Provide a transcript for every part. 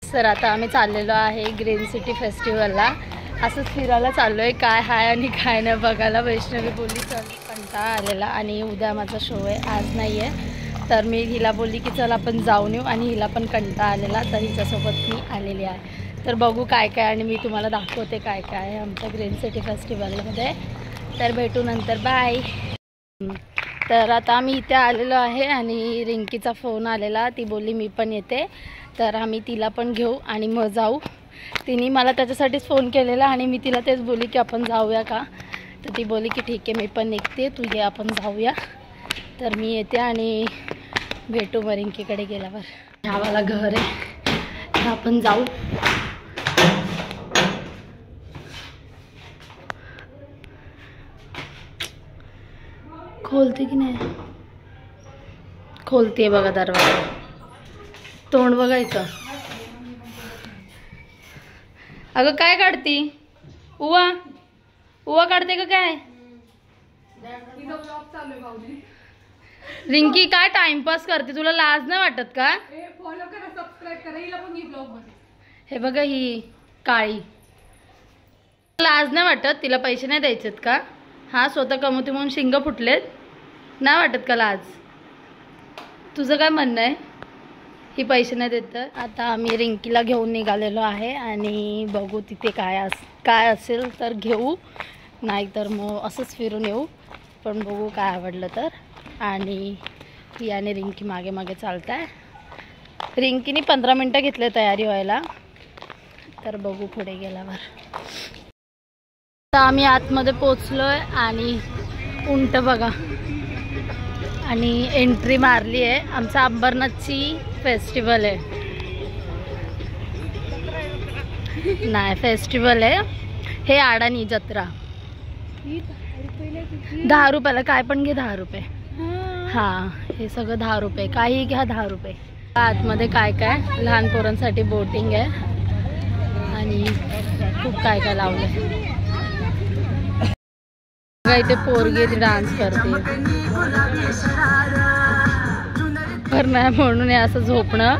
Sir आता आम्ही चाललेलो आहे ग्रीन सिटी फेस्टिवलला. असंच फिरायला चाललो आहे, काय आहे आणि काय नाही बघायला. वैष्णवी बोलली चल कंटाळा आलेला आणि उद्या माझा शो आहे, आज नाही आहे. तर मी हिला बोलली की चल आपण जाऊन येऊ आणि हिला पण कंटाळा आलेला, तर हिच्यासोबत मी आलेली आहे. तर बघू काय काय आणि मी तुम्हाला दाखवते काय काय आहे आमच्या ग्रीन सिटी फेस्टिवलमध्ये. तर भेटू नंतर, बाय. तर आता आम्ही इथे आलेलो आहे आणि रिंकीचा फोन आलेला, ती बोलली मी पण येते. तर आम्ही तिला पण घेऊ आणि मग जाऊ. तिने मला त्याच्यासाठीच फोन केलेला आणि मी तिला तेच बोलली की आपण जाऊया का. तर ती बोलली की ठीक आहे मी पण निघते, तू ये आपण जाऊया. तर मी येते आणि भेटू मग रिंकीकडे गेल्यावर. ह्यावाला घर आहे, तर आपण जाऊ. खोलते की नाही, खोलते बघा दरवाजा. तोंड बघायचं. अगं काय काढती, उवा उवा काढते का काय. रिंकी काय टाइमपास करते, तुला लाज नाही वाटत का. फॉलो करा, सबस्क्राइब करा, हिला पण ब्लॉग मध्ये. हे बघा ही काळी, लाज नाही वाटत, तिला पैसे नाही द्यायचेत का. हा स्वतः कमवते म्हणून शिंग फुटलेत, नाही वाटत का लाज. तुझं काय म्हणणं आहे, ही पैसे नाही देत. आता आम्ही रिंकीला घेऊन निघालेलो आहे आणि बघू तिथे काय असेल तर घेऊ, नाही तर मग असंच फिरून येऊ. पण बघू काय आवडलं तर. आणि ही आणि रिंकी मागे मागे चालत आहे. रिंकीने 15 मिनटं घेतले तयारी व्हायला, तर बघू पुढे गेल्यावर. आता आम्ही आतमध्ये पोचलोय आणि उंट बघा आणि एंट्री मारली आहे. आमचा अंबरनाथची फेस्टिवल आहे, नाही फेस्टिवल आहे हे. आडाणी जत्रा 10 रुपयाला, काय पण घे 10 रुपये. हां हे सगळं 10 रुपये, काही घ्या 10 रुपये. आतमध्ये काय काय लहान पोरांसाठी बोटिंग आहे आणि खूप काय काय लावलंय. इथे पोरगी डान्स करते, घर नाही म्हणून असं झोपणं.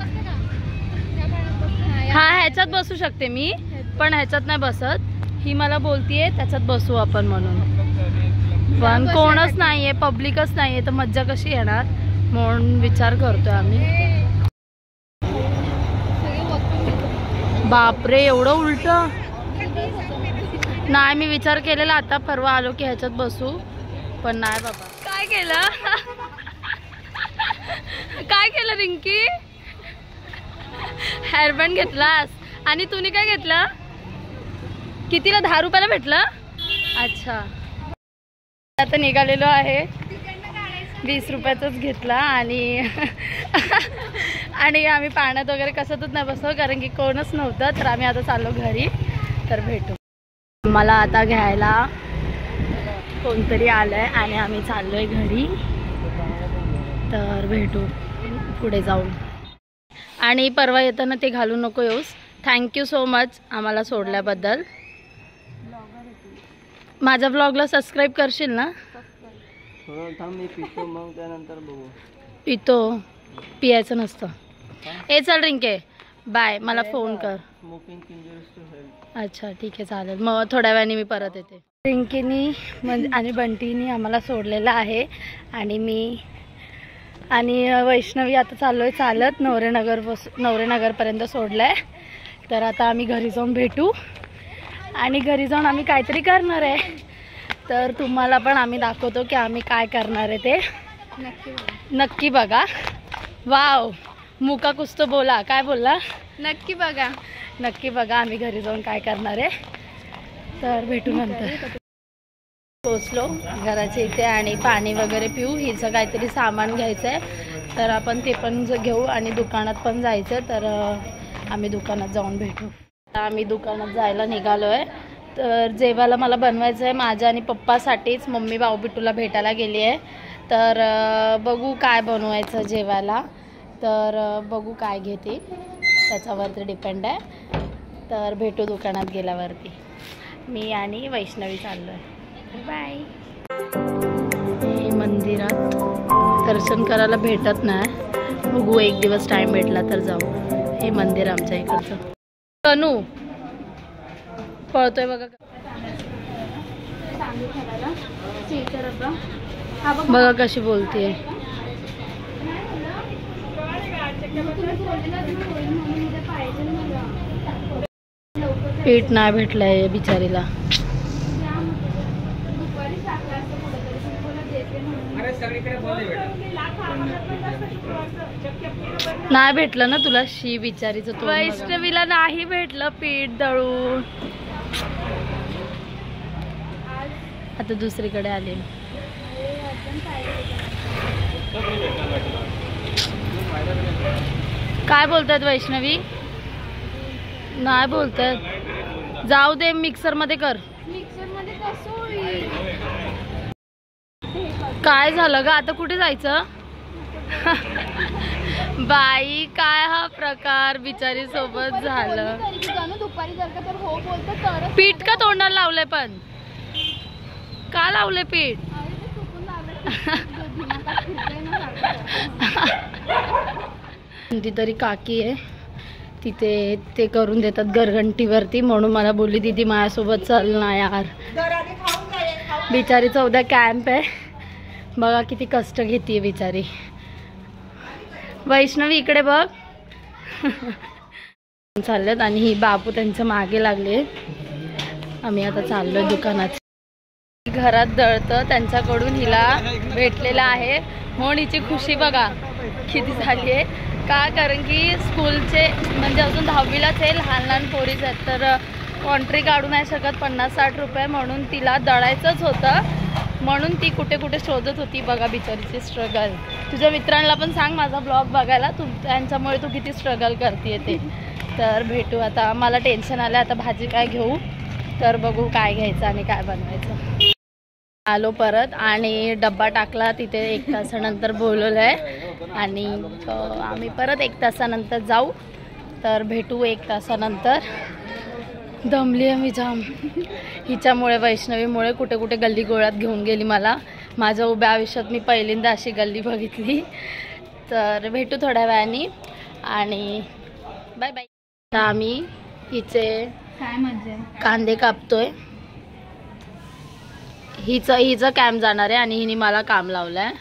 हा ह्याच्यात बसू शकते मी, पण ह्याच्यात नाही बसत. ही मला बोलतीये त्याच्यात बसू आपण म्हणून, पण कोणच नाहीये, पब्लिकच नाहीये, तर मज्जा कशी येणार म्हणून विचार करतोय आम्ही. बापरे एवढं उलट नाही. मी विचार केलेला आता परवा आलो की ह्याच्यात बसू, पण नाही बाबा. काय केलं काय केलं रिंकी, हेअरबँड घेतलास आणि तुम्ही काय घेतलं, कितीला 10 रुपयाला भेटलं. अच्छा आता निघालेलो आहे, 20 रुपयाचाच घेतला आणि आणि आम्ही पाण्यात वगैरे कसतच नाही बसलो कारण की कोणच नव्हतं. तर आम्ही आता चाललो घरी, तर भेटू. मला आता घ्यायला कोणतरी आलंय आणि आम्ही चाललोय घरी, तर भेटू पुढे जाऊन. आणि परवा येताना ते घालू नको येऊस. थँक्यू सो मच आम्हाला सोडल्याबद्दल. माझ्या ब्लॉगला सबस्क्राईब करशील ना. पितो, पियायचं नसतं. ए चल रिंके बाय, मला फोन कर. अच्छा ठीक आहे चालेल, मग थोड्या वेळाने मी परत येते. रिंकीनी म्हणजे आणि बंटीनी आम्हाला सोडलेलं आहे आणि मी आणि वैष्णवी आता चाललोय चालत नवरेनगरपर्यंत सोडलंय. तर आता आम्ही घरी जाऊन भेटू आणि घरी जाऊन आम्ही काहीतरी करणार आहे. तर तुम्हाला पण आम्ही दाखवतो की आम्ही काय करणार आहे ते नक्की बघा. वाव मुका कुछ तो बोला, काय बोलला, नक्की बघा नक्की बघा आम्ही घरी जाऊन काय करणार आहे. तर भेटू नंतर. पोचलो घराच्या इथे आणि पाणी वगैरे पिऊ. हिचं काहीतरी सामान घ्यायचं आहे तर आपण ते पण घेऊ आणि दुकानात पण जायचं. तर आम्ही दुकानात जाऊन भेटू. आम्ही दुकानात जायला निघालो आहे. तर जेवायला मला बनवायचं आहे माझ्या आणि पप्पासाठीच. मम्मी बावबिटूला भेटायला गेली आहे. तर बघू काय बनवायचं जेवायला. तर बघू काय घेते त्याच्यावरती डिपेंड आहे. तर भेटू दुकानात गेल्यावरती. मी आणि वैष्णवी चाललो आहे. बाय. मंदिरात तर दर्शन करायला भेटत नाही. बघू एक दिवस टाइम भेटला तर जाऊ. हे मंदिर आमच्या इकडचं. तनू पळतोय बघा. बघा कशी बोलतीये. पीठ नाही भेटलंय बिचारीला. नाही भेटलं ना तुला. शी बिचारीचं. वैष्णवीला नाही भेटलं पीठ दळून. आता दुसरीकडे आले. काय बोलतात वैष्णवी? नाही बोलतात. जाऊ दे मिक्सर मध्ये कर. काय झालं ग आता? कुठे जायचं? बाई काय हा प्रकार बिचारी सोबत झालं. पीठ का तोंडाला लावलंय? पण का लावलंय पीठ? कोणती तरी काकी आहे तिथे, ते करून देतात गरघंटीवरती. म्हणून मला बोलली दीदी माझ्यासोबत चल ना यार. बिचारीचा उद्या कॅम्प आहे. बघा किती कष्ट घेते बिचारी. वैष्णवी इकडे बघ. चाललेत आणि ही बापू त्यांच्या मागे लागले. आम्ही आता चाललोय दुकानात. घरात दळतं त्यांच्याकडून हिला भेटलेला आहे म्हणून हिची खुशी बघा किती झाली आहे. का? कारण की स्कूलचे म्हणजे अजून 10वीलाच आहे. लहान लहान पोरीच आहेत तर कॉन्ट्री काढू नाही शकत 50-60 रुपये. म्हणून तिला दळायचंच होतं. म्हणून ती कुठे कुठे शोधत होती. बघा बिचारीची स्ट्रगल. तुझ्या मित्रांना पण सांग माझा ब्लॉग बघायला. त्यांच्यामुळे तू किती स्ट्रगल करते ते. तर भेटू आता. मला टेन्शन आलं आता भाजी काय घेऊ. तर बघू काय घ्यायचं आणि काय बनवायचं. आलो परत आणि डब्बा टाकला तिथे. 1 तासानंतर बोलवलं आहे आणि आम्ही परत 1 तासानंतर जाऊ. तर भेटू 1 तासानंतर. दमली आहे मी जाम. हिच्यामुळे वैष्णवीमुळे कुठे कुठे गल्ली गोळ्यात घेऊन गेली मला. माझ्या उभ्या आयुष्यात मी पहिल्यांदा अशी गल्ली बघितली. तर भेटू थोड्या वेळाने आणि बाय बाय. आता आम्ही हिचे कांदे कापतोय. हिचं कॅम्प जाणार आहे आणि हिने मला काम लावलंय.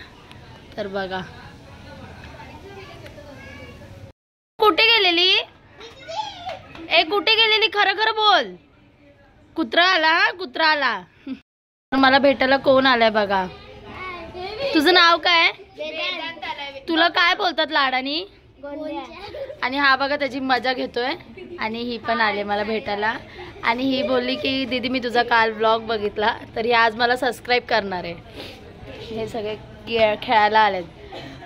तर बघा. कुठे गेलेली? कुठे गेलेली? खरं खरं बोल. कुत्रा आला. कुत्रा आला. मला भेटायला कोण आलाय बघा. तुझं नाव काय? तुला काय बोलतात लाडानी? आणि हा बघा त्याची मजा घेतोय. आणि ही पण आली मला भेटायला आणि ही बोलली की दीदी मी तुझा काल ब्लॉग बघितला तर ही आज मला सबस्क्राईब करणार आहे. हे सगळे खेळायला आलेत.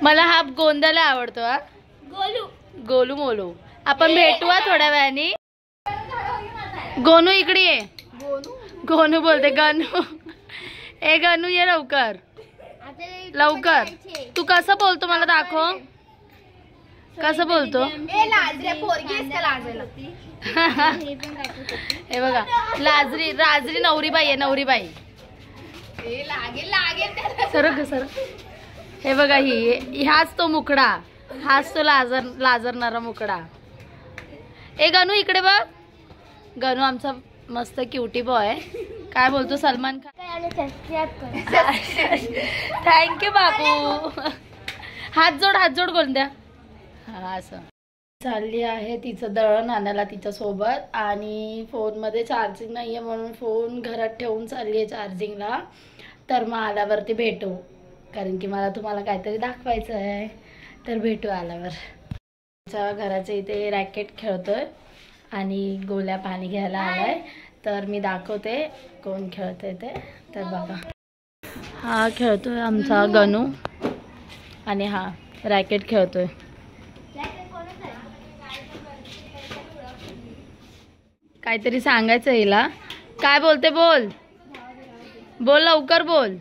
मला हा गोंदाला आवडतो. हा गोलू मोलू. आपण भेटू थोड्या वेळाने. गोनू इकडे ये. गोनू बोलते. गनू. गनू ये लवकर लवकर. तू कसं बोलतो मला दाखव. कसं बोलतो? हे बघा लाजरी राजरी नवरीबाई आहे. नवरीबाई. Sir sir. हे बघा ही हाच तो मुकडा. हाच तो लाजरणारा मुकडा. गनू इकडे बघ. गनू आमचा मस्त क्युटी बॉय. काय बोलतो सलमान खान? थँक्यू बाबू. हात जोड गोंद्या. हा असं. चालली आहे तिचं दळण आणायला तिच्या सोबत आणि फोनमध्ये चार्जिंग नाही आहे म्हणून फोन घरात ठेवून चालली आहे चार्जिंगला. तर मग आल्यावरती भेटू कारण की मला तुम्हाला काहीतरी दाखवायचं आहे. तर भेटू आल्यावर. घराच्या इथे रॅकेट खेळतोय आणि गोल्या पाणी घ्यायला आलाय. तर मी दाखवते कोण खेळतोय ते. तर बघा हा खेळतोय आमचा गनू आणि हा रॅकेट खेळतोय. काहीतरी सांगायचं हिला. काय बोलते? बोल बोल लवकर बोल.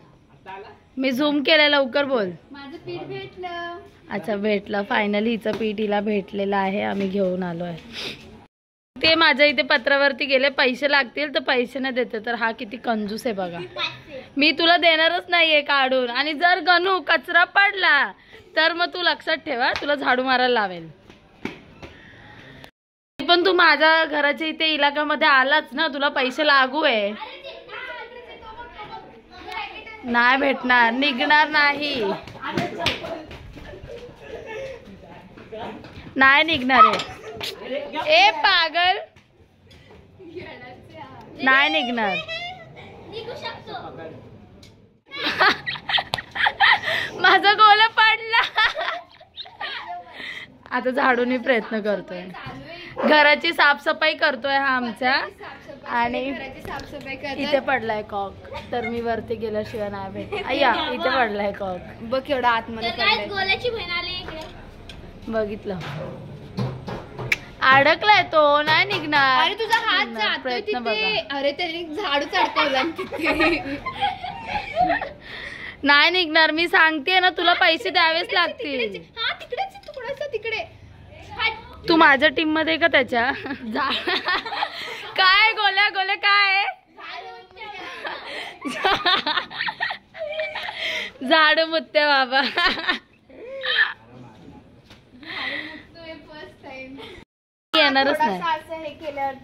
मी झूम केलंय लवकर बोल. माझं पीठ भेटलं. अच्छा भेटलं. फायनली हिचं पीठ हिला भेटलेलं आहे. आम्ही घेऊन आलोय. ते माझ्या इथे पत्रावरती गेले पैसे लागतील तर पैसे नाही देते. तर हा किती कंजूस आहे बघा. मी तुला देणारच नाहीये काढून. आणि जर गणू कचरा पडला तर मग तू लक्षात ठेवा, तुला झाडू मारायला लावेल. पण तू माझ्या घराच्या इथे इलाक्यामध्ये आलाच ना, तुला पैसे लागू आहे. नाही भेटणार, निघणार नाही, नाही निघणार आहे. ए पागल, नाही निघणार. माझा गोला पडला. आता झाडून प्रयत्न करतोय, घराची साफसफाई करतोय हा आमच्या. आणि इथे पडलाय कॉक, तर मी वरती गेल्याशिवाय नाही भेट. अय्या इथे पडलाय कॉक, बघ एवढा आतमध्ये पडलाय. बघितलं, अडकलाय तो, नाही निघणार. अरे तुझा हात जातोय प्रयत्न तिथे. अरे त्याने झाडू चढवला तिथे. नाही निघणार, मी सांगते ना, तुला पैसे द्यावेच लागतील. हा तिकडेच, तुकडाचा तिकडे. तू माझ्या टीम मध्ये का त्याच्या? काय गोल्या गोल्या काय झाड मुत्ते बाबा. येणारच नाही.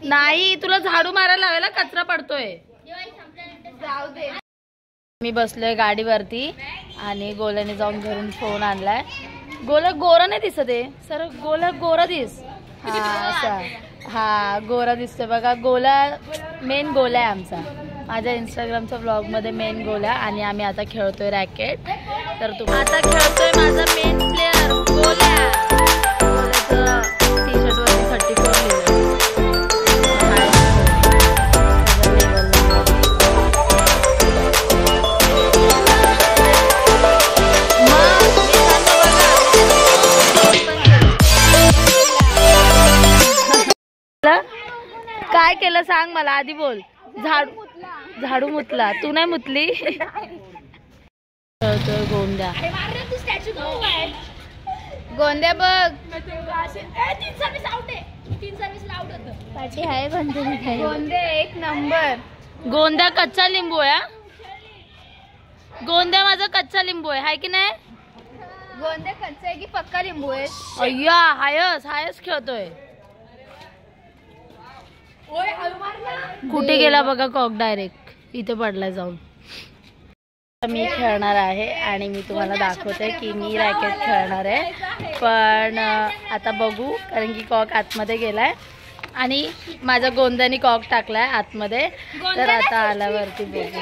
नाही, तुला झाडू मारायला लावायला, कचरा पडतोय. जाऊ दे. मी बसलोय गाडीवरती आणि गोल्याने जाऊन घरून फोन आणलाय. गोला गोरा नाही दिसत आहे सर, गोला गोरा दिस. हा असा, हा गोरा दिसतोय बघा. गोला मेन गोला आहे आमचा, माझ्या इंस्टाग्रामच्या ब्लॉग मध्ये मेन गोला. आणि आम्ही आता खेळतोय रॅकेट. तर तू आता खेळतोय माझा मेन प्लेअर गोल्या. गोल्याचं टी शर्ट वरती 34 लिहिलंय. काय केलं सांग मला आधी, बोल. झाडू मुतला, तू नाही मुतली. गोंद्या गोंद्या बघ. गोंद्या एक नंबर. गोंद्या कच्चा लिंबू आहे. गोंद्या माझा कच्चा लिंबू आहे, हाय की नाही? गोंद्या कच्चा आहे की पक्का लिंबू आहे? अय्या हायस हायस खेळतोय. कुठे गेला बघा कॉक, डायरेक्ट इथे पडलाय जाऊन. मी खेळणार आहे आणि मी तुम्हाला दाखवते की मी रॅकेट खेळणार आहे. पण आता बघू, कारण की कॉक आतमध्ये गेलाय आणि माझ्या गोंद्याने कॉक टाकलाय आतमध्ये. तर आता आल्यावरती बघू.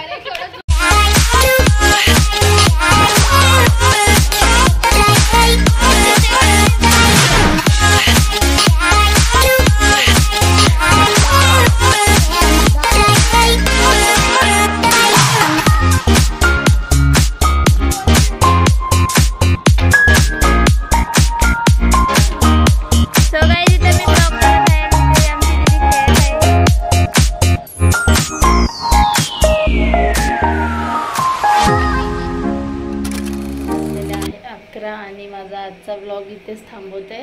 आणि माझा आजचा ब्लॉग इथेच थांबवते.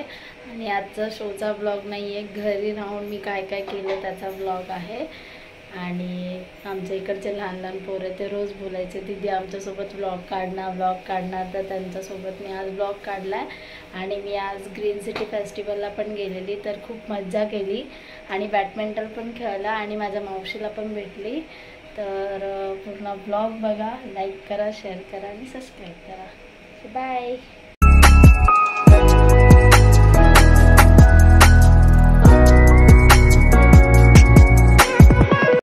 आणि आजचा शोचा ब्लॉग नाही आहे, घरी राहून मी काय काय केलं त्याचा ब्लॉग आहे. आणि आमच्या इकडचे लहान लहान पोरं ते रोज बोलायचे दीदी आमच्यासोबत ब्लॉग काढणार. तर त्यांच्यासोबत मी आज ब्लॉग काढला आहे. आणि मी आज ग्रीन सिटी फेस्टिवलला पण गेलेली, तर खूप मज्जा केली आणि बॅडमिंटन पण खेळला आणि माझ्या मावशीला पण भेटली. तर पूर्ण ब्लॉग बघा, लाईक करा, शेअर करा आणि सबस्क्राईब करा. बाय.